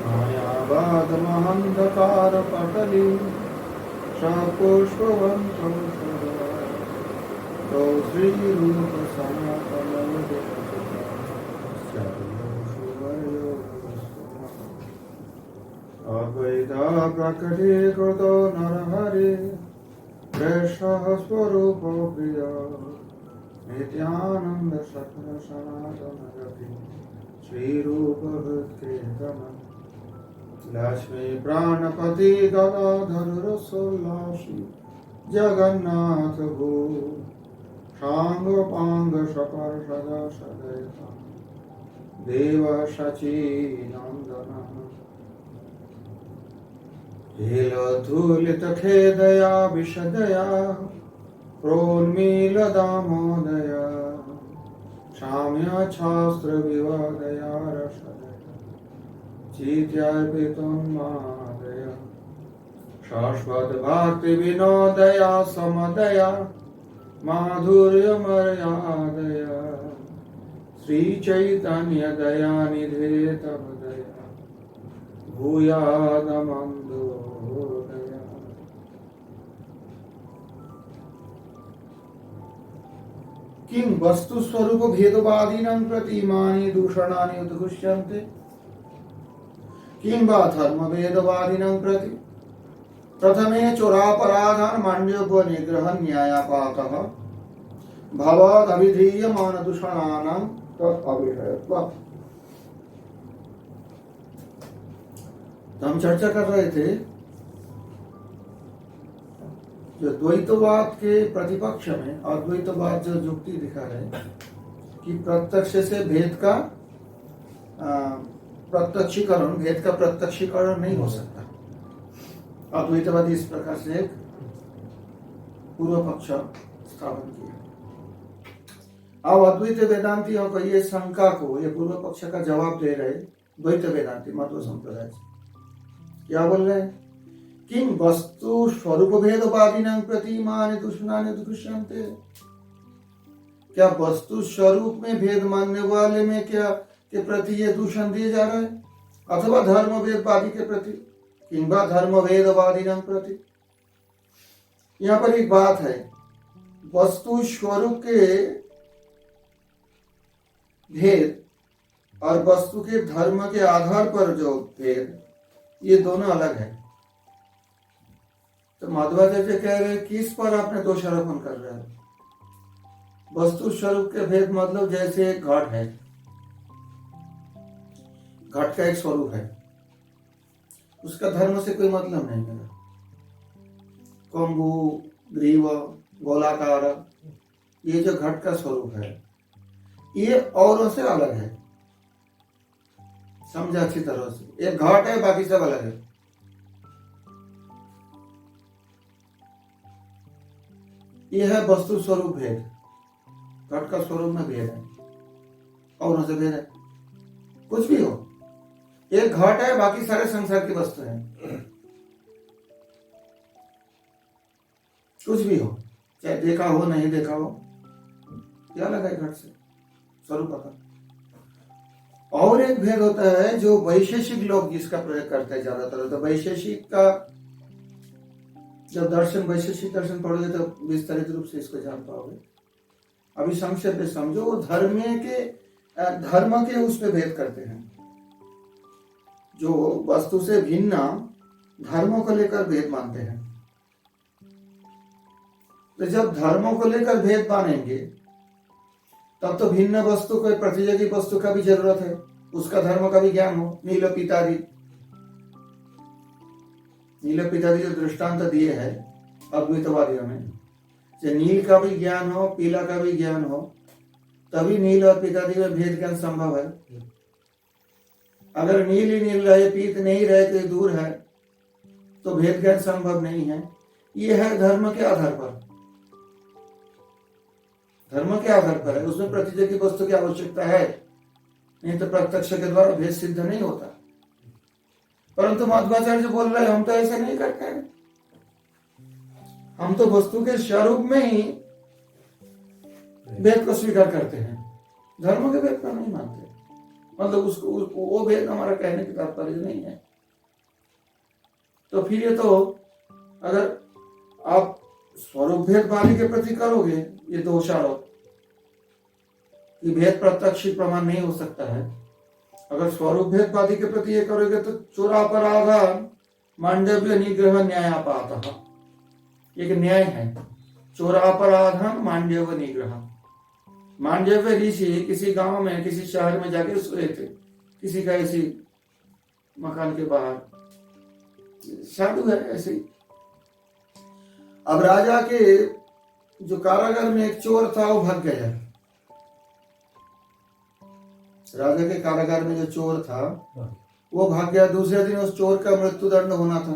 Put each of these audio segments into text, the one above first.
मायावादमहन्धकारपटली सपुष्पवन्तं सदा तौ श्रीरूपसनातनोदितचित्रं अद्वैता प्रकटीकृतो नरहरि प्रेषः स्वरूपो प्रिय नित्यानन्द सकल सनातन रति श्रीरूपहृत्कीर्तन लक्ष्मी प्राणपति गदाधर रसोल्लासी जगन्नाथ भू सांग पांग सपर्षद सदयता देव सचीनंदन धूलित खेदया विशदया प्रोन्मील दामोदया शाम्य शास्त्र विवादया रसदया चीत्यार्पितोन्मादया शाश्वत भक्ति विनोदया समदया माधुर्य मर्यादया श्री चैतन्य दया निधे तव दया भूयादमन्दोदया। किं वस्तु स्वरूप भेदवादिनं प्रतिमानि दूषणानि उद्घुष्यन्ते किं वा धर्म भेदवादिनं प्रति प्रथमे चोरापराधान् माण्ड्योपो निग्रह न्यायापातः भवाद् अभिधीयमान दूषणानां तदविषयत्वात्। हम चर्चा कर रहे थे जो द्वैतवाद के प्रतिपक्ष में अद्वैतवाद जो युक्ति दिखा रहे कि प्रत्यक्ष से भेद का प्रत्यक्षीकरण भेद का प्रत्यक्षीकरण नहीं हो सकता। अद्वैतवादी इस प्रकार से एक पूर्व पक्ष स्थापन किया। अब अद्वैत वेदांतियों को ये शंका को ये पूर्व पक्ष का जवाब दे रहे द्वैत वेदांती मध्व संप्रदाय से क्या बोल रहे हैं किं वस्तु स्वरूप भेदवादिनां प्रतिमानि दूषणानि उद्घुष्यन्ते। क्या वस्तु स्वरूप में भेद मानने वाले में क्या के प्रति ये दूषण दिए जा रहे हैं अथवा धर्म भेदवादी के प्रति किंबा धर्म भेदवादिनां प्रति। यहाँ पर एक बात है वस्तु स्वरूप के भेद और वस्तु के धर्म के आधार पर जो भेद ये दोनों अलग है। तो माधवाचार्य कह रहे हैं किस पर आपने दोषारोपण कर रहे हैं। वस्तु स्वरूप के भेद मतलब जैसे एक घट है घट का एक स्वरूप है उसका धर्म से कोई मतलब नहीं मेरा। कंबु ग्रीव गोलाकार ये जो घट का स्वरूप है ये औरों से अलग है। समझा अच्छी तरह से एक घट है बाकी सब अलग है। यह है वस्तु स्वरूप भेद घट का स्वरूप में भेद है औरों से भेद है। कुछ भी हो एक घट है बाकी सारे संसार की वस्तु है। कुछ भी हो चाहे देखा हो नहीं देखा हो क्या लगा है घट से स्वरूप का। और एक भेद होता है जो वैशेषिक लोग जिसका प्रयोग करते हैं ज्यादातर। तो वैशेषिक का जब दर्शन वैशेषिक दर्शन पढ़ोगे तो विस्तारित रूप से इसको जान पाओगे। अभी संक्षेप में समझो वो धर्म के उस पे भेद करते हैं जो वस्तु से भिन्न धर्मों को लेकर भेद मानते हैं। तो जब धर्मों को लेकर भेद मानेंगे तब तो भिन्न वस्तु को प्रतियोगी वस्तु का भी जरूरत है उसका धर्म का भी ज्ञान हो। नील पितादी जो दृष्टांत दिए है अद्वैतवादियों में जो नील का भी ज्ञान हो पीला का भी ज्ञान हो तभी नील और पितादी में भेद ज्ञान संभव है। अगर नील ही नील रहे पीत नहीं रहे तो दूर है तो भेद ज्ञान संभव नहीं है। ये है धर्म के आधार पर। धर्म के आधार पर है उसमें प्रतियोगी वस्तु की आवश्यकता है नहीं तो प्रत्यक्ष के द्वारा भेद सिद्ध नहीं होता। परंतु मध्वाचार्य बोल रहे हम तो ऐसा नहीं करते हैं। हम तो वस्तु के स्वरूप में ही वेद को स्वीकार करते हैं, धर्म के वेद को नहीं मानते। मतलब उसको वो वेद हमारा कहने की तात्पर्य नहीं है। तो फिर ये तो अगर आप स्वरूप भेदवादी के प्रति करोगे ये दोष आरोप कि भेद प्रत्यक्ष प्रमाण नहीं हो सकता है, अगर स्वरूप भेदवादी के प्रति ये करोगे तो चोरापराधान मांडव्य निग्रह न्यायापात, एक न्याय है। चोरापराधान मांडव्य निग्रह। मांडव्य ऋषि किसी गांव में किसी शहर में जाके सोए थे, किसी का ऐसी मकान के बाहर, साधु है ऐसे ही। अब राजा के जो कारागार में एक चोर था वो भाग गया। राजा के कारागार में जो चोर था वो भाग गया। दूसरे दिन उस चोर का मृत्यु दंड होना था।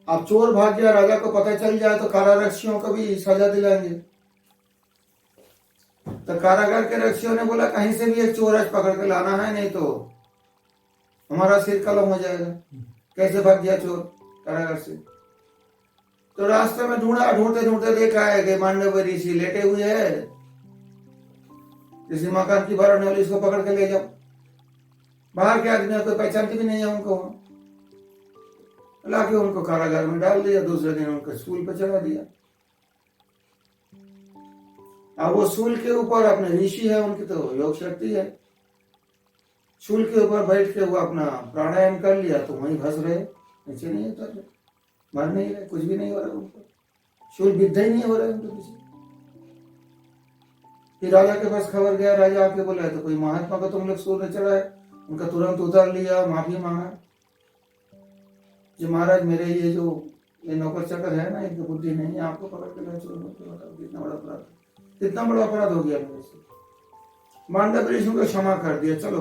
अब चोर भाग गया, राजा को पता चल जाए तो कारारक्षियों को भी सजा दिलाएंगे। तो कारागार के रक्षियों ने बोला कहीं से भी एक चोर आज पकड़ के लाना है, नहीं तो हमारा सिर कलम हो जाएगा। कैसे भाग गया चोर कारागार से? तो रास्ते में ढूंढा, ढूंढते ढूंढते देखा है कि मांडव्य ऋषि लेटे हुए है, किसी मकान की बारह वाली, इसको पकड़ के ले जाओ। बाहर के आदमी कोई पहचानती भी नहीं है उनको, लाके उनको कारागार में डाल दिया। दूसरे दिन उनको सूल पर चढ़ा दिया। अब वो सूल के ऊपर अपने ऋषि है, उनकी तो योग शक्ति है, सूल के ऊपर बैठ के वो अपना प्राणायाम कर लिया तो वहीं फंस रहे, नीचे नहीं उतर रहे, मर नहीं रहे, कुछ भी नहीं हो रहा उनको, सूल विद्या ही नहीं हो रहा उनको किसी। फिर राजा के पास खबर गया, राजा आके बोला है तो कोई महात्मा को तुम लोग सूल में चढ़ा है। उनका तुरंत उतार लिया, माफी मांगा जी महाराज मेरे ये जो ये नौकर चाकर है ना, इनकी बुद्धि नहीं है, आपको पकड़ के ले चलो, कितना बड़ा अपराध, कितना बड़ा अपराध हो गया मेरे से। मांडव्य ऋषि को क्षमा कर दिया, चलो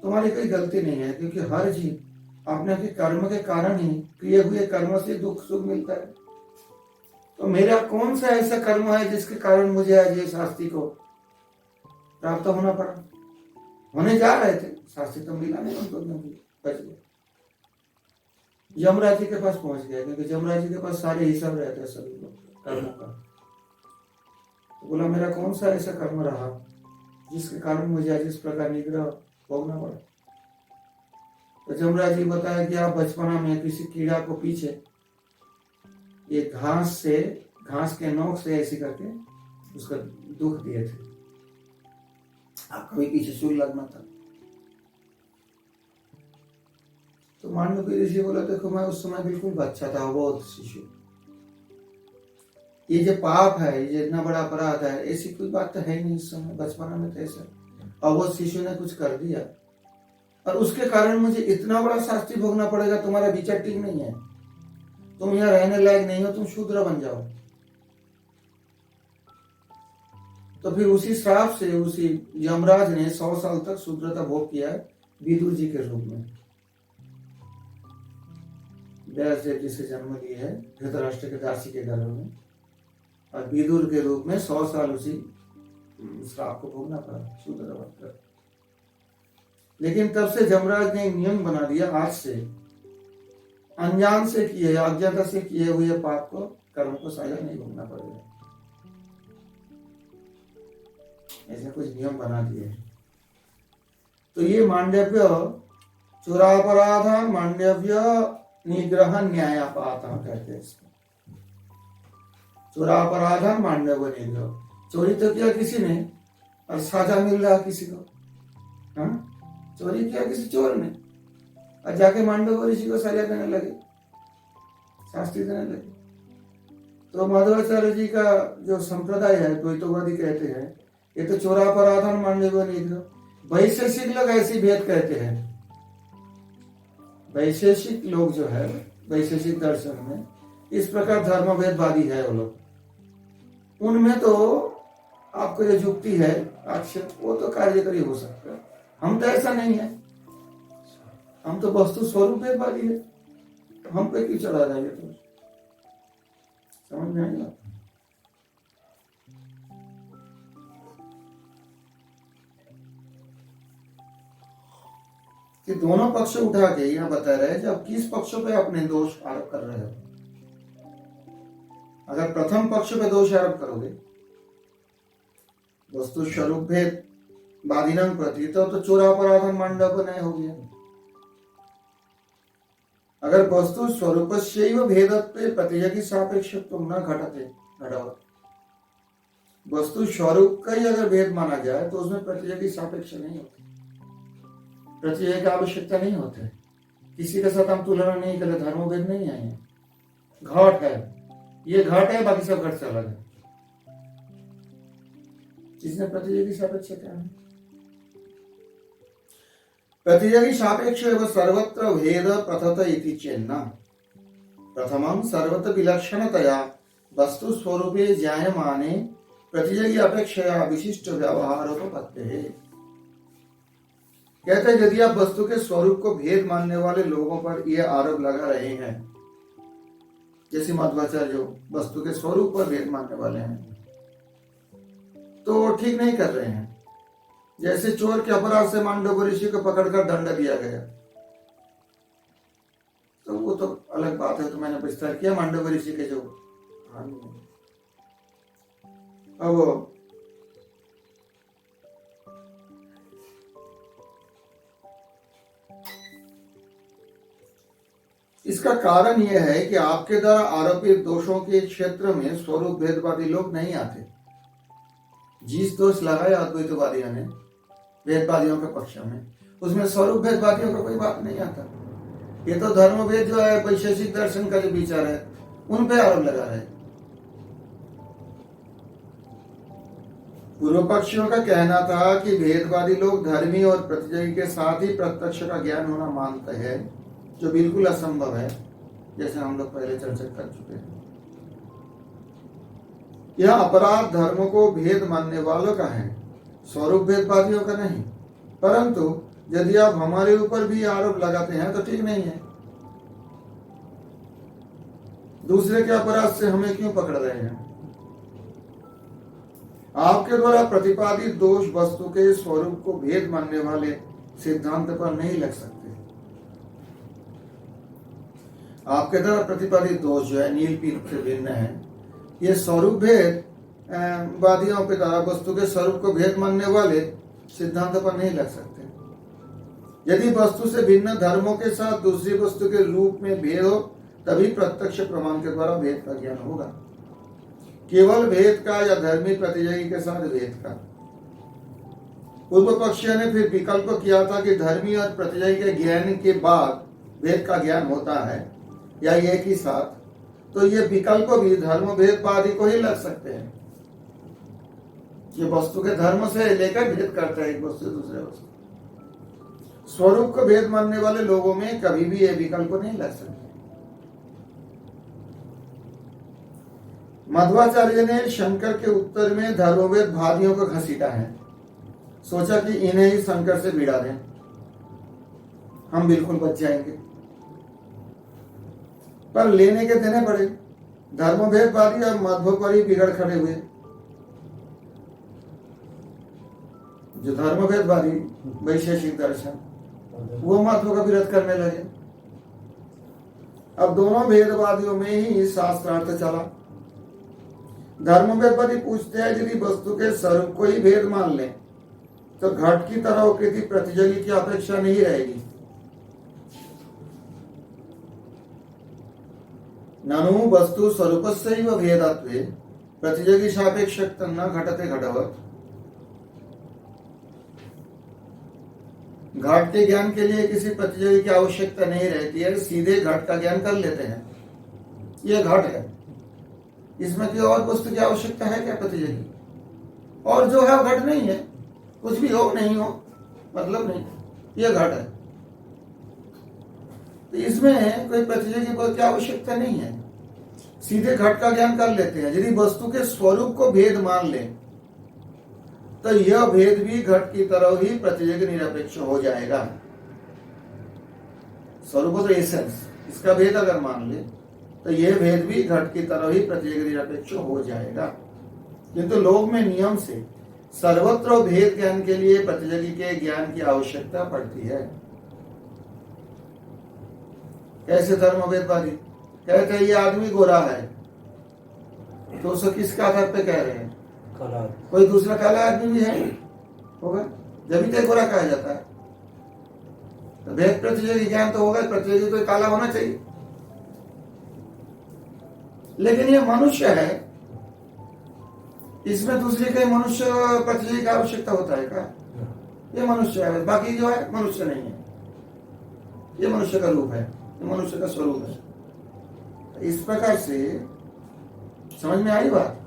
तुम्हारी कोई गलती नहीं है, क्योंकि हर जीव अपने के कर्म के कारण ही किए हुए कर्मों से दुख सुख मिलता है। तो मेरा कौन सा ऐसा कर्म है जिसके कारण मुझे आज ये शास्त्री को प्राप्त होना पड़ा? होने जा रहे थे, शास्त्री तो मिला नहीं उनको, बच गए। यमराज जी के पास पहुंच गया, क्योंकि यमराज जी के पास सारे हिसाब रहते हैं सभी लोग कर्मों का। तो बोला मेरा कौन सा ऐसा कर्म रहा जिसके कारण मुझे आज इस प्रकार निग्रह भोगना पड़ा? तो यमराज जी बताया कि आप बचपना में किसी कीड़ा को पीछे एक घास के नोक से ऐसे करके उसका दुख दिए थे, आपका भी पीछे सूल लगना था। तो मांडव्य ऋषि बोला देखो मैं उस समय बिल्कुल बच्चा था, अबोध शिशु, ये जो पाप है, ये इतना बड़ा अपराध है, ऐसी कोई बात तो है ही नहीं। इस समय बचपना में तो ऐसा अबोध शिशु ने कुछ कर दिया और उसके कारण मुझे इतना बड़ा शास्ति भोगना पड़ेगा। तुम्हारा विचार ठीक नहीं है, तुम यहाँ रहने लायक नहीं हो, तुम शूद्र बन जाओ। तो फिर उसी श्राप से उसी यमराज ने 100 साल तक शूद्रता भोग किया विदुर जी के रूप में। व्यासदेव जी से जन्म लिए है धृतराष्ट्र के दासी के घर में, और विदुर के रूप में 100 साल उसी श्राप को भोगना पड़ा शूद्र बनकर। लेकिन तब से यमराज ने एक नियम बना दिया, आज से अनजान से किए अज्ञाता से किए हुए पाप को कर्म को सजा नहीं भोगना पड़ेगा, ऐसा कुछ नियम बना दिए। तो ये मांडव्य चोरापराधान मांडव्य निग्रह न्यायापात कहते हैं इसको। चोरापराधान मांडव्य निग्रह, चोरी तो किया किसी ने और सजा मिल रहा किसी को। हाँ, चोरी किया किसी चोर ने और जाके मांडव्य ऋषि को सजा देने लगे, शास्त्री देने लगे। तो माधवाचार्य जी का जो संप्रदाय है द्वैतवादी कहते हैं ये तो चोरापराधान मांडव्य निग्रह। वैशेषिक लोग ऐसी भेद कहते हैं, वैशेषिक लोग जो है वैशेषिक दर्शन में इस प्रकार धर्मभेदवादी है वो लोग। उनमें तो आपको जो युक्ति है आक्षेप वो तो कार्यकरी हो सकता है, हम तो ऐसा नहीं है, हम तो वस्तु स्वरूप भेदवादी है, हम पे क्यों चढ़ा जाएंगे? तो समझ में आएगा। कि दोनों पक्ष उठा के यह बता रहे हैं, जब किस पक्षों पे अपने दोष आरोप कर रहे हो। अगर प्रथम पक्ष पे दोष आरोप करोगे वस्तु स्वरूप भेद बाधिनम प्रति तो चोरापराधम मांडव नय हो गया। अगर वस्तु स्वरूप भेदत्वे प्रतियोगी सापेक्ष तुम न घटते घटावत, वस्तु स्वरूप का ही अगर भेद माना जाए तो उसमें प्रतियोगी सापेक्ष नहीं होती, प्रतियोगी की आवश्यकता नहीं होती। किसी के साथ हम तुलना नहीं करें, धर्म भेद नहीं है। घट है, ये घट है, बाकी सब घट से अलग है। इसमें प्रतियोगी सापेक्ष क्या है? प्रतियोगी सापेक्ष एवं सर्वत्र भेद प्रथत इति चेन्न प्रथमं सर्वत्र विलक्षणतया वस्तु स्वरूपे जायमाने प्रतियोगी अपेक्षया विशिष्ट व्यवहारोपत्ते है। कहते हैं यदि आप वस्तु के स्वरूप को भेद मानने वाले लोगों पर यह आरोप लगा रहे हैं, जैसे मध्वाचार्य जो वस्तु के स्वरूप पर भेद मानने वाले हैं, तो ठीक नहीं कर रहे हैं। जैसे चोर के अपराध से मांडव ऋषि को पकड़कर दंड दिया गया, तो वो तो अलग बात है, तो मैंने विस्तार किया मांडव ऋषि के जो। अब इसका कारण यह है कि आपके द्वारा आरोपित दोषों के क्षेत्र में स्वरूप भेदवादी लोग नहीं आते। जिस दोष लगाया अद्वैतवादियों ने भेदवादियों के पक्ष में, उसमें स्वरूप भेदवादियों का कोई बात नहीं आता। ये तो धर्म भेद जो है, वैशेषिक दर्शन का जो विचार है, उन पे आरोप लगा रहे। पूर्व पक्षियों का कहना था कि भेदवादी लोग धर्मी और प्रतियोगी के साथ ही प्रत्यक्ष का ज्ञान होना मानते हैं, जो बिल्कुल असंभव है, जैसे हम लोग पहले चर्चा कर चुके हैं। यह अपराध धर्म को भेद मानने वालों का है, स्वरूप भेदवादियों का नहीं। परंतु यदि आप हमारे ऊपर भी आरोप लगाते हैं तो ठीक नहीं है। दूसरे के अपराध से हमें क्यों पकड़ रहे हैं? आपके द्वारा प्रतिपादित दोष वस्तु के स्वरूप को भेद मानने वाले सिद्धांत पर नहीं लग सकते। आपके द्वारा प्रतिपादित दोष जो है नील पीत से भिन्न है, ये स्वरूप भेद वादियों के द्वारा वस्तु के स्वरूप को भेद मानने वाले सिद्धांत पर नहीं लग सकते। यदि वस्तु से भिन्न धर्मों के साथ दूसरी वस्तु के रूप में भेद हो, तभी प्रत्यक्ष प्रमाण के द्वारा भेद का ज्ञान होगा। केवल भेद का या धर्मी प्रतियोगी के साथ भेद का। पूर्व पक्षियों ने फिर विकल्प किया था कि धर्मी और प्रतियोगी के ज्ञान के बाद भेद का ज्ञान होता है या एक ही साथ, तो ये विकल्प भी धर्म भेदवादी को ही लग सकते हैं। ये वस्तु के धर्म से लेकर भेद करता है एक वस्तु दूसरे वस्तु। स्वरूप को भेद मानने वाले लोगों में कभी भी ये विकल्प नहीं लग सकते। मध्वाचार्य ने शंकर के उत्तर में धर्मवेद भादियों को घसीटा है। सोचा कि इन्हें ही शंकर से भिड़ा दें, हम बिल्कुल बच जाएंगे। पर लेने के देने पड़े। धर्मभेदवादी और मध्व पर ही बिगड़ खड़े हुए। जो धर्मभेदवादी वैशेषिक दर्शन, वो मध्व का विरोध करने लगे। अब दोनों भेदवादियों में ही शास्त्रार्थ चला। धर्मभेदवादी पूछते हैं यदि वस्तु के स्वरूप को ही भेद मान ले तो घट की तरह उक्ति प्रतियोगी की अपेक्षा नहीं रहेगी। ननु वस्तु स्वरूपस्यैव भेदत्वे प्रतियोगी सापेक्षत्वं न घटते घटवत्। घट के ज्ञान के लिए किसी प्रतियोगी की आवश्यकता नहीं रहती है, सीधे घट का ज्ञान कर लेते हैं। यह घट है, इसमें कोई और वस्तु की आवश्यकता है क्या प्रतियोगी? और जो है घट नहीं है, कुछ भी हो नहीं हो मतलब नहीं, यह घट है। तो इसमें कोई प्रतियोगी को क्या आवश्यकता नहीं है, सीधे घट का ज्ञान कर लेते हैं। यदि वस्तु के स्वरूप को भेद मान ले तो यह भेद भी घट की तरह ही प्रतियोगी निरपेक्ष हो जाएगा। स्वरूप तो एसेंस, इसका भेद अगर मान ले तो यह भेद भी घट की तरह ही प्रतियोगी निरपेक्ष हो जाएगा। किंतु लोक में नियम से सर्वत्र भेद ज्ञान के लिए प्रतियोगी के ज्ञान की आवश्यकता पड़ती है। कैसे धर्मभेदवादी कहते हैं ये आदमी गोरा है, तो उसको किसके आधार पे कह रहे हैं? काला। कोई दूसरा काला आदमी भी है होगा, जब तक गोरा कहा जाता है। तो भेद प्रतियोगी ज्ञान तो होगा, प्रतियोगी तो काला होना चाहिए। लेकिन ये मनुष्य है, इसमें दूसरे के मनुष्य प्रतियोगी का आवश्यकता होता है क्या? ये मनुष्य है, बाकी जो है मनुष्य नहीं है। ये मनुष्य का रूप है, ये मनुष्य का स्वरूप है। इस प्रकार से समझ में आई बात?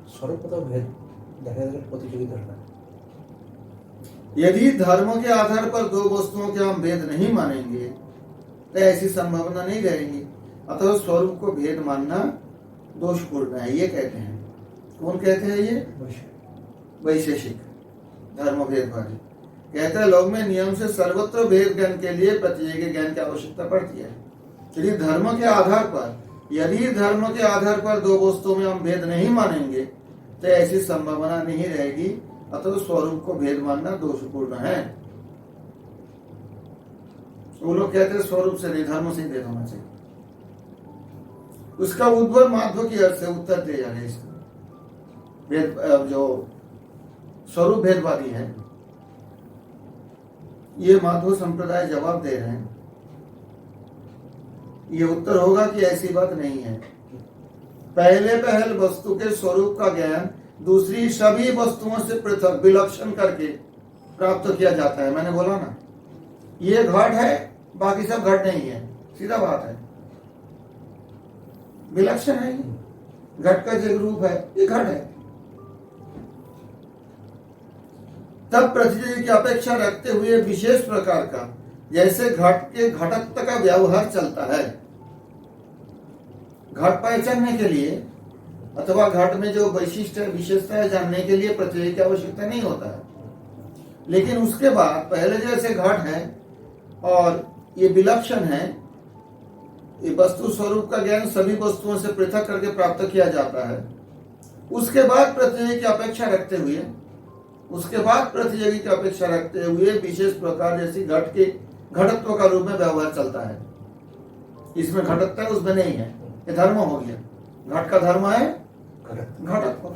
स्वरूप तो भेद प्रतियोगी धर्म है। यदि धर्म के आधार पर दो वस्तुओं के हम भेद नहीं मानेंगे तो ऐसी संभावना नहीं रहेगी, अतः स्वरूप को भेद मानना दोषपूर्ण है, ये कहते हैं। कौन कहते हैं ये? वैशेषिक धर्म भेदवादी कहते हैं लोग में नियम से सर्वत्र भेद ज्ञान के लिए प्रतियोगी ज्ञान की आवश्यकता पड़ती है। यदि धर्म के आधार पर दो वस्तुओं में हम भेद नहीं मानेंगे तो ऐसी संभावना नहीं रहेगी, अतः स्वरूप को भेद मानना दोषपूर्ण है। वो लोग कहते हैं स्वरूप से नहीं, धर्म से ही भेद होना चाहिए। उसका उद्भव माध्व की अर्थ से उत्तर दे जा रहे हैं। इसका भेद जो स्वरूप भेदवादी है, ये माधव संप्रदाय जवाब दे रहे हैं। ये उत्तर होगा कि ऐसी बात नहीं है। पहल वस्तु के स्वरूप का ज्ञान दूसरी सभी वस्तुओं से पृथक विलक्षण करके प्राप्त किया जाता है। मैंने बोला ना, ये घट है, बाकी सब घट नहीं है, सीधा बात है। विलक्षण है, घट का जो रूप है ये घट है। तब प्रतियोगी की अपेक्षा रखते हुए विशेष प्रकार का, जैसे घट के घटत्व का व्यवहार चलता है, घट पहचानने के लिए अथवा घट में जो वैशिष्ट है, विशेषता है, जानने के लिए प्रतियोगी की आवश्यकता नहीं होता है। लेकिन उसके बाद पहले जैसे घट है और ये विलक्षण है, ये वस्तु स्वरूप का ज्ञान सभी वस्तुओं से पृथक करके प्राप्त किया जाता है। उसके बाद प्रतियोगी की अपेक्षा रखते हुए विशेष प्रकार जैसी घट के घटत्व का रूप में व्यवहार चलता है। इसमें घटत्व है, उसमें नहीं है, ये धर्म हो गया। घट का धर्म है घटत्व,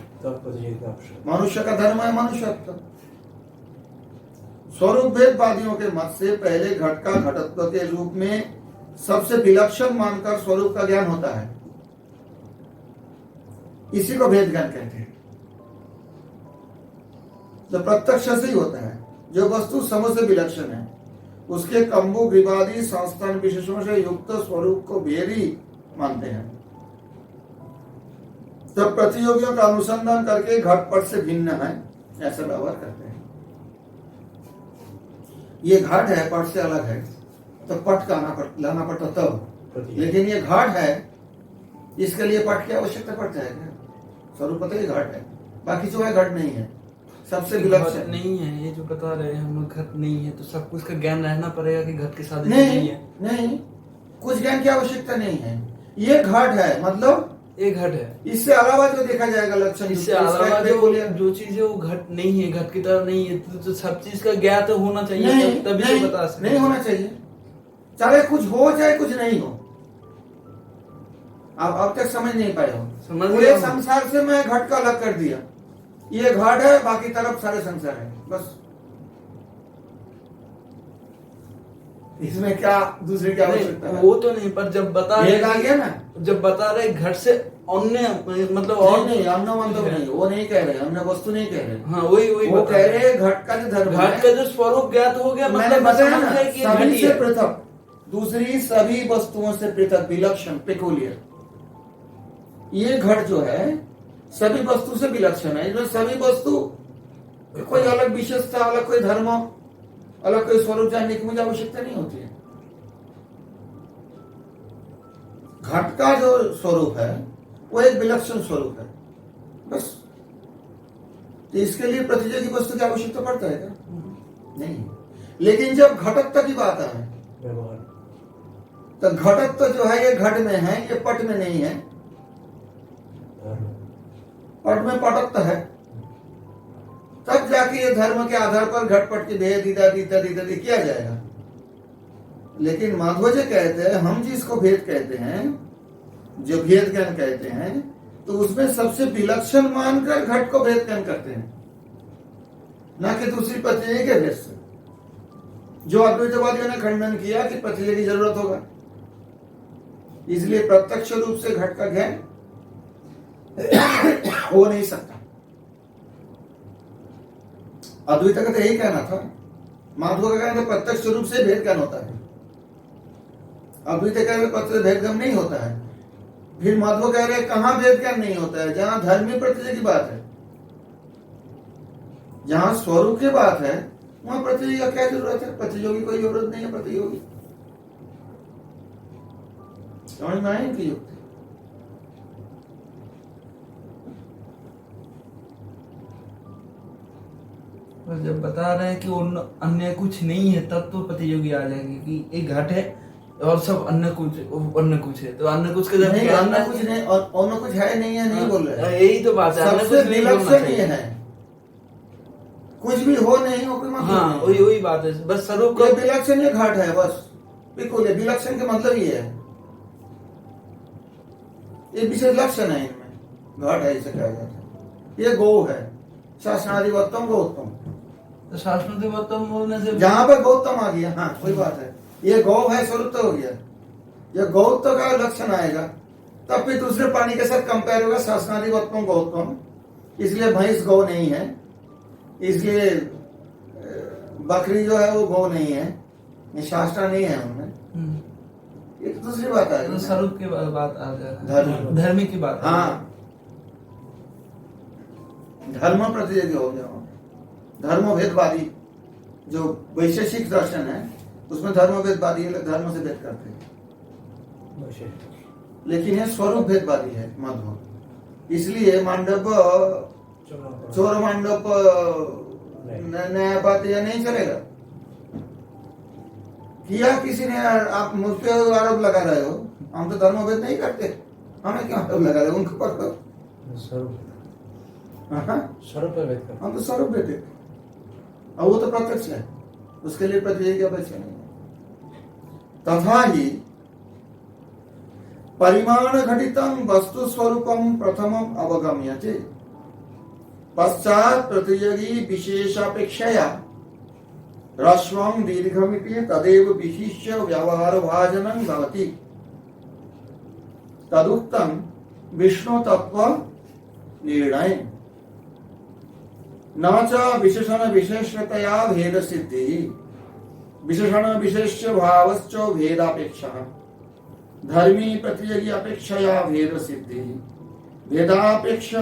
मनुष्य का धर्म है मनुष्यत्व। स्वरूप भेदवादियों के मत से पहले घट का घटत्व के रूप में सबसे विलक्षण मानकर स्वरूप का ज्ञान होता है। इसी को भेद ज्ञान कहते हैं। जो प्रत्यक्ष से ही होता है, जो वस्तु समझ से विलक्षण है, उसके कम्बु ग्रीवादी संस्थान विशेषों से युक्त स्वरूप को भेद ही मानते हैं। तो प्रतियोगियों का अनुसंधान करके घटपट से भिन्न है ऐसा व्यवहार करते हैं। ये घट है, पट से अलग है, तो पट का लाना पड़ता तब। लेकिन ये घट है, इसके लिए पट की आवश्यकता पड़ता है क्या? स्वरूप पता ही घट है, बाकी जो है घट नहीं है, सबसे विलक्षण नहीं है। ये जो बता रहे हैं हम, घट नहीं है तो सब कुछ का ज्ञान रहना पड़ेगा कि घट के साथ नहीं है। नहीं, कुछ ज्ञान की आवश्यकता नहीं है। ये घट है, मतलब एक घट है, इससे अलावा जो देखा जाएगा लक्षण, इससे अलावा जो चीज है वो घट नहीं है, घट की तरह नहीं है, तो सब चीज का ज्ञान तो होना चाहिए, तभी बता सकते। नहीं होना चाहिए, चाहे कुछ हो चाहे कुछ नहीं हो। आप अब तक समझ नहीं पाए हो। पूरे संसार से मैं घट का अलग कर दिया, ये घट है, बाकी तरफ सारे संसार है, बस। इसमें क्या दूसरे क्या आवश्यकता है? वो तो नहीं, पर जब बता रहे ना, जब बता रहे घट से अन्य, मतलब और नहीं, अन्य मतलब नहीं, वो नहीं कह रहे, अन्य वस्तु नहीं कह रहे। हाँ, वही वो कह रहे घट का जो धर्म, घट का जो स्वरूप ज्ञात हो गया, मैंने बताया ना, सभी से पृथक, दूसरी सभी वस्तुओं से पृथक, विलक्षण, पेकुलियर। ये घट जो है सभी वस्तु से विलक्षण है। इसमें सभी वस्तु कोई अलग विशेषता, अलग कोई धर्म, अलग कोई स्वरूप जानने की मुझे आवश्यकता नहीं होती है। घट का जो स्वरूप है वो एक विलक्षण स्वरूप है, बस। तो इसके लिए प्रतियोगी वस्तु की आवश्यकता पड़ता है क्या? नहीं। लेकिन जब घटत्व की बात है तो घटत्व जो है ये घट में है, ये पट में नहीं है। पट में पटत्व है, तब जाके ये धर्म के आधार पर घटपट की भेद इत्यादि किया जाएगा। लेकिन माधव जी कहते हैं, हम जिसको भेद कहते हैं, जो भेद ज्ञान कहते हैं, तो उसमें सबसे विलक्षण मानकर घट को भेद ज्ञान करते हैं, ना कि दूसरी प्रतियोगी के भेद से। जो अद्वैतवादियों ने खंडन किया कि प्रतियोगी की जरूरत होगा, इसलिए प्रत्यक्ष रूप से घट का ज्ञान हो नहीं सकता। अद्वैत का तो यही कहना था, माधव का कहना था प्रत्यक्ष रूप से भेद ज्ञान होता है। अद्वैत कह रहे प्रत्यक्ष भेद ज्ञान नहीं होता है। फिर माधव कह रहे कहां भेद ज्ञान नहीं होता है? जहां धर्मी प्रतियोगी की बात है, जहां स्वरूप की बात है, वहां प्रतियोगी का क्या जरूरत है? प्रतियोगी कोई जरूरत नहीं है। प्रतियोगी समझ में आए कि युक्ति? और जब बता रहे हैं कि अन्य कुछ नहीं है, तब तो प्रतियोगी आ जाएंगे कि एक घट है और सब अन्य कुछ है, तो अन्य कुछ का जब नहीं, अन्य कुछ नहीं और अन्य कुछ है नहीं है, नहीं बोल रहे। यही तो बात है, अन्य सबसे कुछ नहीं होना विलक्षण चाहिए। ये है, कुछ भी हो नहीं हो कोई मतलब हाँ, नहीं। वही बात है, बस स्वरूप ये का विलक्षण ये घाट है, बस बिल्कुल। ये विलक्षण का मतलब ये है, ये विशेष लक्षण है इनमें, घाट है इसे कहा जाता है। ये गौ है, शासनाधिपत्यम गौतम, तो शास्त्रों बोलने से जहां पर गौतम आ गया, हाँ कोई बात है। ये गौ है, स्वरूप तो हो गया। जब गौत्व का लक्षण आएगा तब फिर दूसरे प्राणी के साथ कंपेयर होगा, शासनाधिपत्यम गौतम। इसलिए भैंस गौ नहीं है, इसलिए बकरी जो है वो गौ नहीं है, ये शास्त्र नहीं है उनमें। ये तो दूसरी बात आ तो गई। स्वरूप की बात आ जाए, धर्मी की बात। हाँ, धर्म प्रतियोगी हो गया। धर्म भेदवादी जो वैशेषिक दर्शन है उसमें धर्म भेदवादी है, धर्म से भेद करते हैं। लेकिन ये स्वरूप भेदवादी है मध्व। इसलिए मांडव चोर मांडव नया बात यह नहीं चलेगा। किया किसी ने, आप मुझ पे आरोप लगा रहे हो, हम तो धर्म भेद नहीं करते, हमें क्यों आरोप लगा रहे हो? उनको पर स्वरूप भेद करते, हम तो स्वरूप भेद देते, और वो तो प्रत्यक्ष है, उसके लिए प्रतियोगी की अपेक्षा नहीं है। तथा ही परिमाण घटितम वस्तु स्वरूपम प्रथमम अवगम्यते, पश्चात प्रतियोगी विशेषापेक्षया ह्रस्वं दीर्घमिति तदेव विशिष्य व्यवहार भाजनं भवति। तदुक्तं विष्णु तत्व निर्णय न च विशेषण विशेषतया भेद सिद्धि, विशेषण विशेष्य भावश्च भेदापेक्षा, धर्मी प्रतियोगी अपेक्षया भेद सिद्धि, भेदापेक्षा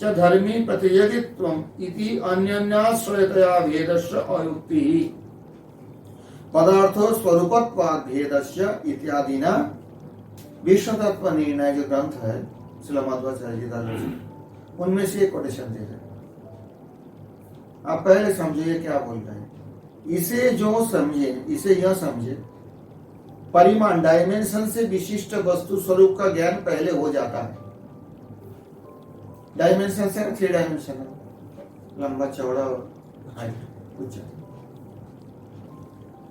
च धर्मी प्रतियोगित्वम इति अन्योन्याश्रयतया भेदस्य अयुक्ति, पदार्थो स्वरूपत्वात् भेदस्य इत्यादिना विष्णु तत्व निर्णय जो ग्रंथ है श्रील मध्वाचार्य जी का, उनमें से एक कोटेशन दे रहे। आप पहले समझिए क्या बोल रहे हैं। इसे जो समझे, इसे यह समझे, परिमाण डायमेंशन से विशिष्ट वस्तु स्वरूप का ज्ञान पहले हो जाता है। डायमेंशन से 3 डायमेंशन है, लंबा चौड़ा और हाइट ऊंचा।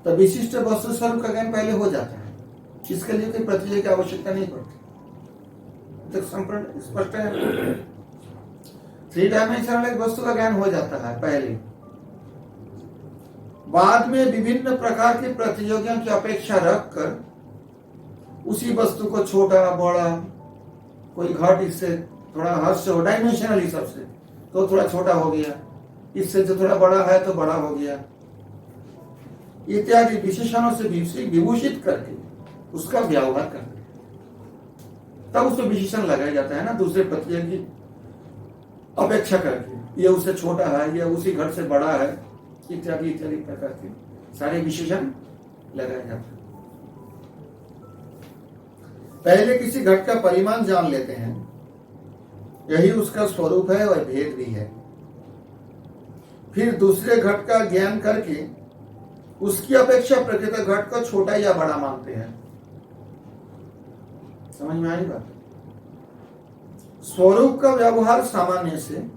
तो विशिष्ट वस्तु स्वरूप का ज्ञान पहले हो जाता है, इसके लिए कोई प्रतियोगी की आवश्यकता नहीं पड़ती। तो संपूर्ण स्पष्ट है, 3 डायमेंशनल एक वस्तु का ज्ञान हो जाता है पहले। बाद में विभिन्न प्रकार की प्रतियोगियों की अपेक्षा रखकर उसी वस्तु को छोटा बड़ा, कोई घट इससे थोड़ा हर्ष हो डायमेंशनल हिसाब से तो थोड़ा छोटा हो गया, इससे जो थोड़ा बड़ा है तो बड़ा हो गया, इत्यादि विशेषणों से विभूषित करके उसका व्यवहार करते हैं। तब उसको विशेषण लगाया जाता है ना, दूसरे प्रतियोगी अपेक्षा करके, ये उससे छोटा है, ये उसी घट से बड़ा है, इत्यादि इत्यादि प्रकार के सारे विशेषण लगाए जाते हैं। पहले किसी घट का परिमाण जान लेते हैं, यही उसका स्वरूप है और भेद भी है। फिर दूसरे घट का ज्ञान करके उसकी अपेक्षा प्रकृत घट को छोटा या बड़ा मानते हैं। समझ में आई बात? स्वरूप का व्यवहार सामान्य से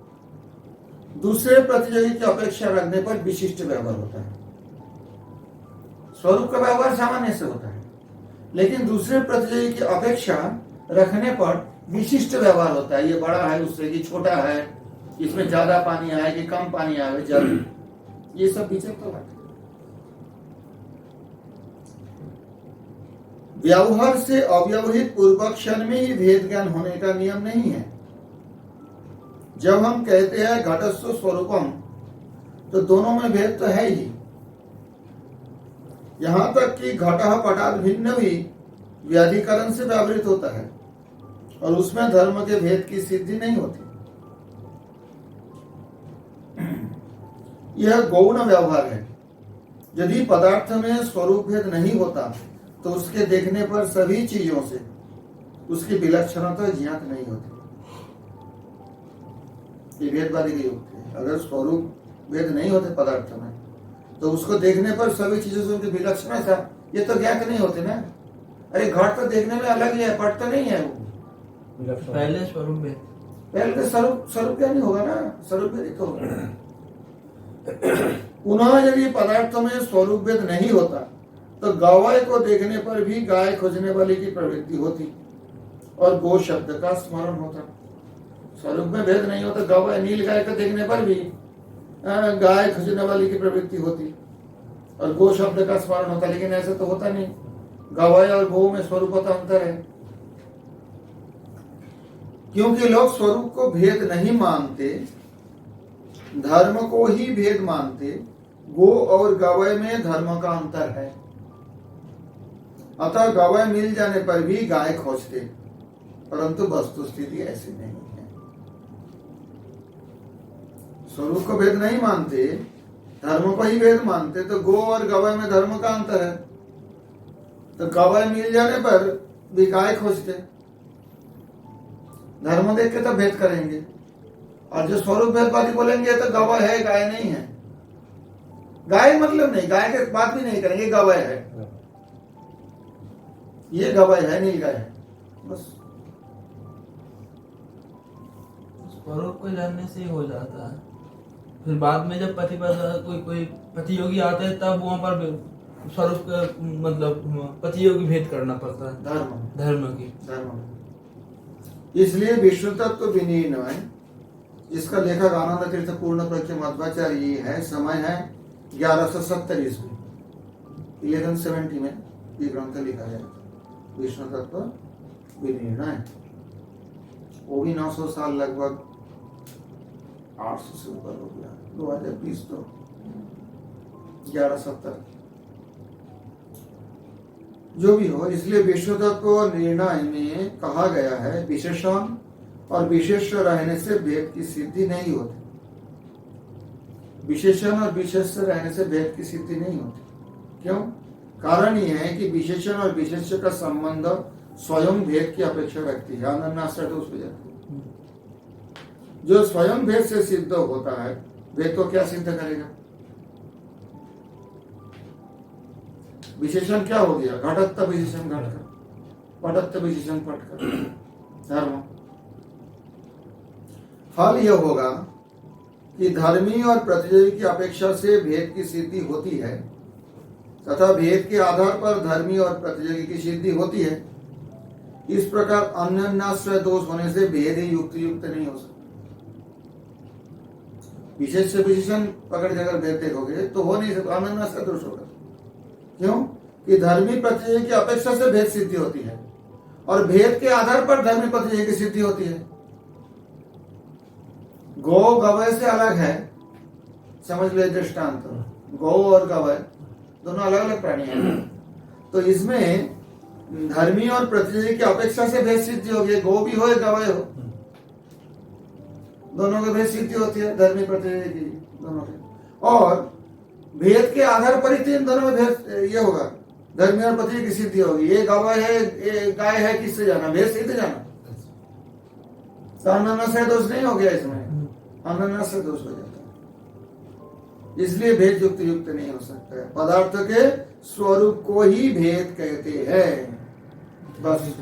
दूसरे प्रतियोगी की अपेक्षा रखने पर विशिष्ट व्यवहार होता है। स्वरूप का व्यवहार सामान्य से होता है, लेकिन दूसरे प्रतियोगी की अपेक्षा रखने पर विशिष्ट व्यवहार होता है, ये बड़ा है उससे कि छोटा है, इसमें ज्यादा पानी आए कि कम पानी आए, जल, ये सब विचार तो बात है। व्यवहार से अव्यवहित पूर्वक क्षण में ही भेद ज्ञान होने का नियम नहीं है। जब हम कहते हैं घटस्व स्वरूपम, तो दोनों में भेद तो है ही। यहां तक कि घटः पटाद भिन्न भी व्याधिकरण से व्यावृत होता है और उसमें धर्म के भेद की सिद्धि नहीं होती। यह गौण व्यवहार है। यदि पदार्थ में स्वरूप भेद नहीं होता तो उसके देखने पर सभी चीजों से उसकी विलक्षणता ज्ञात नहीं होती। ये भेदवादी की युक्ति है। अगर स्वरूप भेद नहीं होते पदार्थ में तो उसको देखने पर सभी चीजों से उनकी विलक्षणता ये तो ज्ञात नहीं होती ना। अरे घट तो देखने में अलग ही है, पट तो नहीं है वो। पहले स्वरूप भेद, पहले तो स्वरूप क्या नहीं होगा ना, स्वरूप भेद तो होगा। पुनः यदि पदार्थों में स्वरूप भेद नहीं होता तो गवाय को देखने पर भी गाय खोजने वाले की प्रवृत्ति होती और गो शब्द का स्मरण होता। स्वरूप में भेद नहीं होता, गवाय नील गाय को देखने पर भी गाय खोजने वाली की प्रवृत्ति होती और गो शब्द का स्मरण होता, लेकिन ऐसा तो होता नहीं। गवाय और गो में स्वरूपता अंतर है। क्योंकि लोग स्वरूप को भेद नहीं मानते, धर्म को ही भेद मानते, गो और गवय में धर्म का अंतर है। अतः गवय मिल जाने पर भी गाय खोजते, परंतु वस्तु स्थिति ऐसी नहीं है। स्वरूप को भेद नहीं मानते, धर्म को ही भेद मानते, तो गो और गवय में धर्म का अंतर है। तो गवय मिल जाने पर भी गाय खोजते, धर्म देख के तो भेद करेंगे। और जो स्वरूप भेदवादी बोलेंगे तो गवय है, गाय नहीं है। गाय मतलब नहीं, गाय के बात भी नहीं करेंगे, गवय है, ये गवय है, नील गाय है, बस। स्वरूप को जानने से ही हो जाता है। फिर बाद में जब कोई प्रतियोगी आता है तब वहां पर स्वरूप का मतलब प्रतियोगी भेद करना पड़ता है, धर्म। इसलिए विश्व तत्व विनिर्णय, इसका लेखक आनंद तीर्थ पूर्ण प्रज्ञ मध्वाचार्य है। समय है 1170 ईस्वी, 1170 में ये ग्रंथ लिखा है, विष्णु तत्व विनिर्णय। वो भी 900 साल, लगभग 800 से ऊपर हो गया। 2020 तो 1170 जो भी हो। इसलिए विश्व तत्व निर्णय में कहा गया है विशेषण और विशेष रहने से भेद की सिद्धि नहीं होती। विशेषण और विशेष रहने से भेद की सिद्धि नहीं होती। क्यों? कारण यह है कि विशेषण और विशेष का संबंध स्वयं भेद की अपेक्षा रखती है, अनन्याश्रय दोष हो जाती है। जो स्वयं भेद से सिद्ध होता है, भेद को क्या सिद्ध करेगा? विशेषण क्या हो गया? घटत्व विशेषण घट का, पटत्व विशेषण पट का, धर्म। फल यह होगा कि धर्मी और प्रतियोगी की अपेक्षा से भेद की सिद्धि होती है तथा भेद के आधार पर धर्मी और प्रतियोगी की सिद्धि होती है। इस प्रकार अन्योन्याश्रय दोष होने से भेद ही युक्त नहीं हो सकता। विशेष से विशेषण पकड़ के अगर भेद देखोगे तो हो नहीं सकता, अन्योन्याश्रय दोष होगा। क्यों? कि धर्मी प्रतियोगी की अपेक्षा से भेद सिद्धि होती है और भेद के आधार पर धर्मी प्रतियोगी की सिद्धि होती है। गौ गवय से अलग है, समझ ले दृष्टांत। गौ और गवय दोनों अलग अलग प्राणी हैं, तो इसमें धर्मी और प्रतियोगी की अपेक्षा से भेद सिद्धि होगी। गौ भी हो गवय हो, दोनों की भेद सिद्धि होती है, धर्मी प्रतियोगी दोनों के। और भेद के आधार पर ही तीन दोनों में भेद ये होगा, धर्मी और प्रतियोगी की सिद्धि होगी। ये गवय है, ये गाय है, किससे जाना? भेद से ही तो जाना। अनन्याश्रय दोष नहीं हो गया इसमें, अनन्याश्रय दोष हो जाता है। इसलिए भेद युक्त नहीं हो सकता है। पदार्थ के स्वरूप को ही भेद कहते हैं, बस।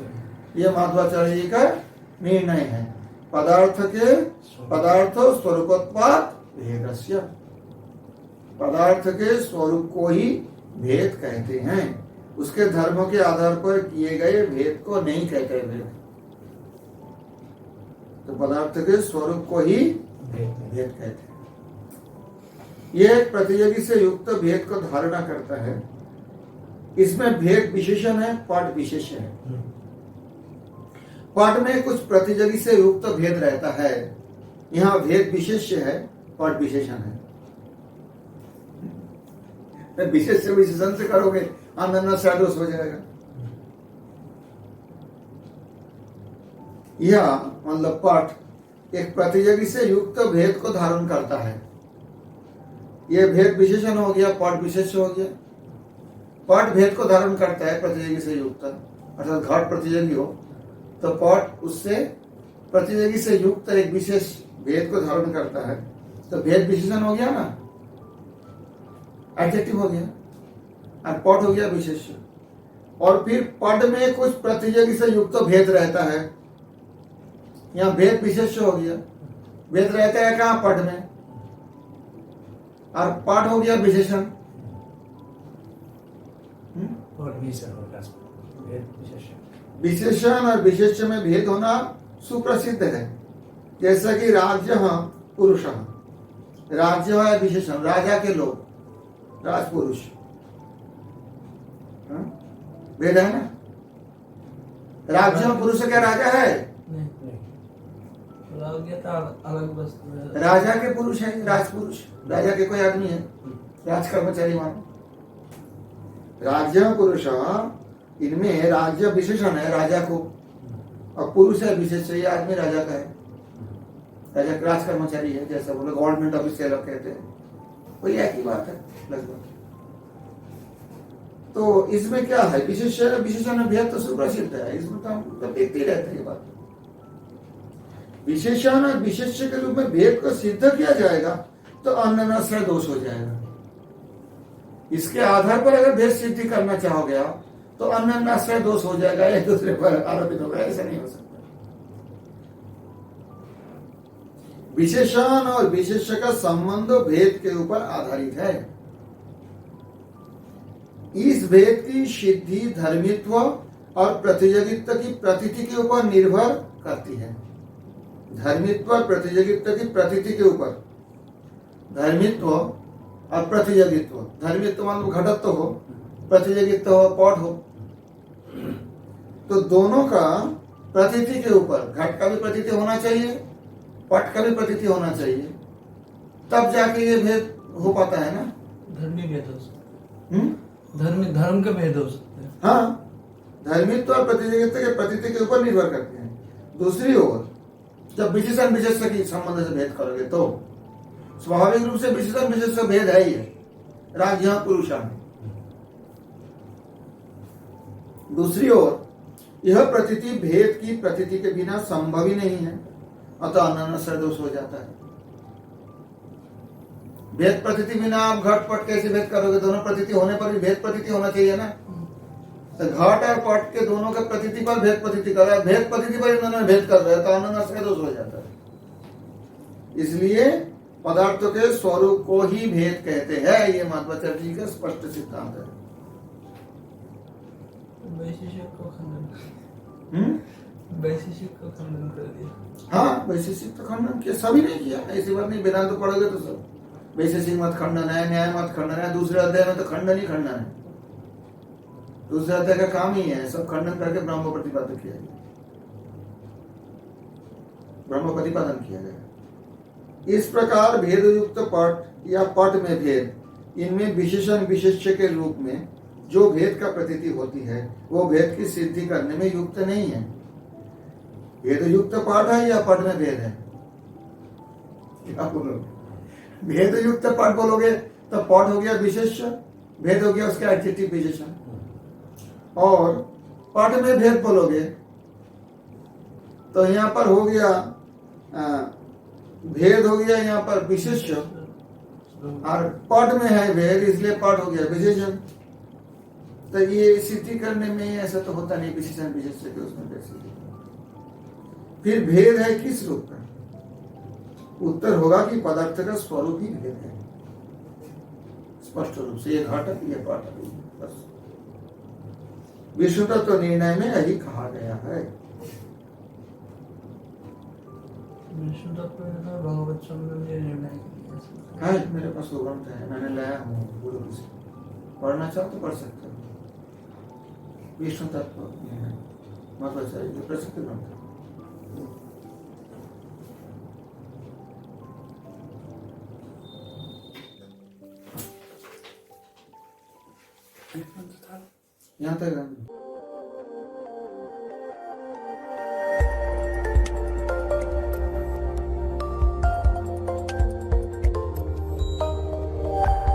ये मध्वाचार्य जी का निर्णय है। पदार्थ स्वरूपत्वात् भेदस्य, पदार्थ के स्वरूप को ही भेद कहते हैं, उसके धर्मों के आधार पर किए गए भेद को नहीं कहते भेद। तो पदार्थ के स्वरूप को ही भेद भेद कहते हैं। यह एक प्रतियोगी से युक्त भेद को धारणा करता है। इसमें भेद विशेषण है, पट विशेष है। पट में कुछ प्रतियोगी से युक्त भेद रहता है, यहाँ भेद विशेष है, पट विशेषण है। विशेष से विशेषण से करोगे अनन्य दोष हो जाएगा। यह मतलब पट एक प्रतियोगी से युक्त भेद को धारण करता है। यह भेद विशेषण हो गया, पट विशेष हो गया। पट भेद को धारण करता है प्रतियोगी से युक्त, अर्थात घट प्रतियोगी हो तो पट उससे प्रतियोगी से युक्त एक विशेष भेद को धारण करता है, तो भेद विशेषण हो गया ना, एडजेक्टिव हो गया, और पट हो गया विशेष्य। और फिर पद में कुछ प्रतियोगी से युक्त भेद रहता है, यहाँ भेद विशेष हो गया। भेद रहता है कहाँ? पद में, और पट हो गया विशेषण। और विशेषण होगा, भेद विशेषण। विशेषण और विशेष्य में भेद होना सुप्रसिद्ध है। जैसा कि राज्य पुरुष, राज्य है विशेषण, राजा के लोग, राजपुरुष, भेद है ना। राज्य पुरुष क्या राजा है? नहीं, राज्य अलग वस्तु है। राजा के पुरुष है, राजपुरुष, राजा के कोई आदमी है, राज कर्मचारी मानो। राज्य पुरुष, इनमें राज्य विशेषण है राजा को, और पुरुष है विशेष, ये आदमी राजा का है। राजा राज कर्मचारी है, जैसा बोले गवर्नमेंट ऑफिस लोग कहते हैं, वही एक ही बात है लगभग। तो इसमें क्या है? विशेषण में भेद तो सुप्रसिद्ध है, इसमें तो हम देखते ही रहते हैं ये बात। विशेषण और विशेष्य के रूप में भेद को सिद्ध किया जाएगा तो अन्यनाश्रय दोष हो जाएगा। इसके आधार पर अगर भेद सिद्धि करना चाहोगे आप तो अन्यनाश्रय दोष हो जाएगा, एक दूसरे पर आरोपित होगा, ऐसा नहीं हो सकता। विशेषण और विशेष्य का संबंध भेद के ऊपर आधारित है। इस भेद की सिद्धि धर्मित्व और प्रतियोगित्व की प्रतीति के ऊपर निर्भर करती है। धर्मित्व और प्रतियोगित्व की प्रतीति के ऊपर, धर्मित्व और प्रतियोगित्व, धर्मित्व मतलब घटत्व हो, प्रतियोगित्व हो, पट हो, तो दोनों का प्रतीति के ऊपर, घट का भी प्रतीति होना चाहिए, पट का भी प्रतीति होना चाहिए, तब जाके ये भेद हो पाता है ना। धर्मी भेद हो सकते हैं, धर्म के भेद हो सकते हैं। हाँ, धर्मित्व और प्रतियोगित्व के प्रतीति के ऊपर निर्भर करते हैं। दूसरी ओर जब विशेषण विशेष्य की संबंध से भेद करोगे तो स्वाभाविक रूप से विशेषण विशेष्य भेद है ही है, राज्य पुरुषा में। दूसरी ओर यह प्रतीति भेद की प्रतीति के बिना संभव ही नहीं है, अतः अन्यनाश्रय दोष हो जाता है। भेद प्रतीति बिना आप घट पट कैसे भेद करोगे? दोनों प्रतीति होने पर भी भेद प्रतीति होना चाहिए ना। तो घट और पट के दोनों के प्रतीति पर भेद प्रतीति कर रहा है, भेद प्रतीति पर इन्होंने भेद कर रहा है, तो अन्यनाश्रय दोष हो जाता है। इसलिए पदार्थों के स्वरूप को ही भेद कहते हैं, ये मध्वाचार्य जी का स्पष्ट सिद्धांत है। वैशेषिक को खंडन कर दिया। हाँ, वैशेषिक तो खंडन किया, सभी ने किया, ऐसी बात नहीं। वेदांत पढ़ोगे तो सब वैशेषिक मत खंडन है, न्याय मत खंडन है, दूसरे अध्याय में तो खंडन ही खंडन है। दूसरे अध्याय का काम ही है सब खंडन करके ब्रह्म प्रतिपादन किया गया, ब्रह्म प्रतिपादन किया गया। इस प्रकार भेद युक्त पट या पट में भेद, इनमें विशेषण विशेष्य के रूप में जो भेद का प्रतीति होती है वो भेद की सिद्धि करने में युक्त नहीं है। भेद युक्त पट है या पट में भेद है? क्या बोलोगे? भेद युक्त पट बोलोगे तो पट हो गया विशेष्य, भेद हो गया उसका एडजेक्टिव विशेषण, और पट में भेद बोलोगे तो यहाँ पर हो गया भेद हो गया यहाँ पर विशेष्य, और पट में है भेद इसलिए पट हो गया विशेषण। तो ये सिद्धि करने में ऐसा तो होता नहीं, विशेषण विशेष्य के उसमें कैसे। फिर भेद है किस रूप में? उत्तर होगा कि पदार्थ का स्वरूप ही भेद है, स्पष्ट रूप से। ये घट ये पट, बस विश्व तत्व निर्णय में यही कहा गया है। विष्णु तत्व में भगवत सम्मेलन ने निर्णय किया है मेरे पास वो ग्रंथ है, मैंने लाया हूँ गुरु से। पढ़ना चाहो तो पढ़ सकते हो। विष्णु तत्व मध्वाचार्य के प्रसिद्ध ग्रंथ है। यहाँ तक